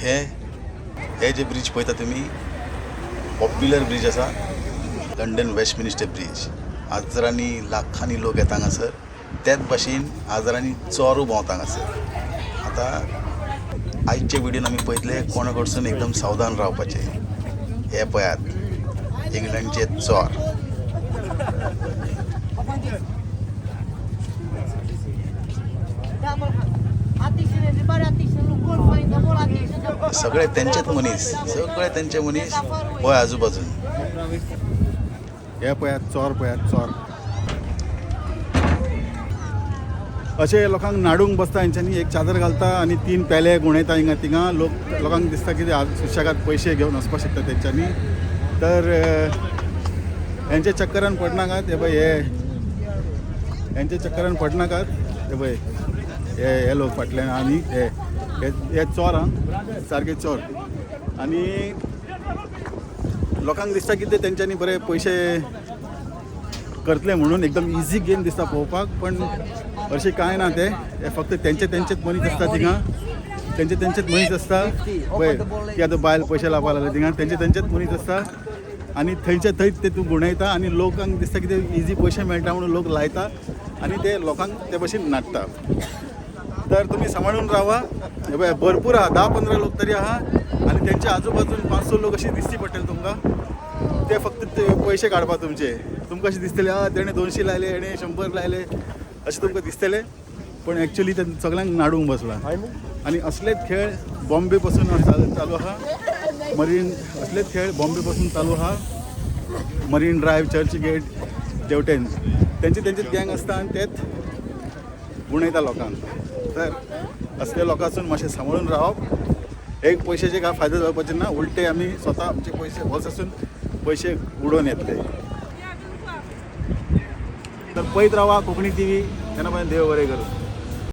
हे जे ब्रिज पळयता तुमी पॉप्युलर ब्रिज आसा लंडन वेस्टमिनिस्टर ब्रिज. आजरांनी लाखांनी लोक येता हांगासर. त्याच भाशेन आजरांनी चोरू भोंवता हांगासर. आतां आयचे व्हिडिओन आमी पळयतले कोणा कडसून एकदम सावधान रावपाचें. हे पळयात इंग्लंडचे चोर. सगळे तेंचेच मनीस, सगळे तेंचे मनीस पळय आजूबाजून. हे पळयात चोर, पळयात चोर. अशे लोकांक नाडूंक बसता हेंच्यांनी एक चादर घालता आनी 3 पेले गुणयता हिंगा थिंगा. लोकांक दिसता की सुशेगाद पयशे घेवन वचपाक शकता तेंच्यांनी. तर हेंच्या चक्करान पडनाकात. हे पळय हेंच्या चक्करान पडनाकात. हे पळय हे लोक फाटल्यान आनी हे चोर सारके चोर. आनी लोकांक दिसता की ते तेंच्यांनी बरे पयशे करतले म्हणून एकदम इजी गेम दिसता पळोवपाक. पण अशें कांय ना. ते फक्त तेंचेच मनीस आसता थिंगा. तेंचेच मनीस आसता पळय की आतां बायल पयशे लावपाक लागले थिंगा. तेंचेच मनीस आसता आनी थंयचे थंयच ते तूं गुणयता आनी लोकांक दिसता की ते इजी पयशे मेळटा म्हणून लोक लायता आनी ते लोकांक ते भशेन नाडटा. तर तुमी सांबाळून रावा. हे पळय भरपूर आहा, 10-15 लोक तरी आहा आनी तेंच्या आजूबाजून 5-6 लोक अशी दिसची पडटले तुमकां. ते फक्त ते पयशे काडपा तुमचे. तुमकां अशें दिसतलें तेणें 200 लायले, हेणें 100 लायले अशें तुमकां दिसतलें. पण एक्चुअली ते सगळ्यांक नाडूंक बसला. आनी असलेच खेळ बॉम्बे पासून चालू आहा. असलेच खेळ बॉम्बे पासून चालू आहा. मरीन ड्रायव्ह, चर्च गेट, जेवटेन तेंचेच गँग आसता आनी तेच गुणयता लोकांक. तर असले लोकांसून मातशें सांबाळून रावप. एक पयशाचे काय फायदो जावपाचे ना. उलटे आमी स्वता आमचे पयशे वर्सासून पयशे उडोवन येतले. तर पळयत रावा कोंकणी TV. तेन्ना देव बरें करूं.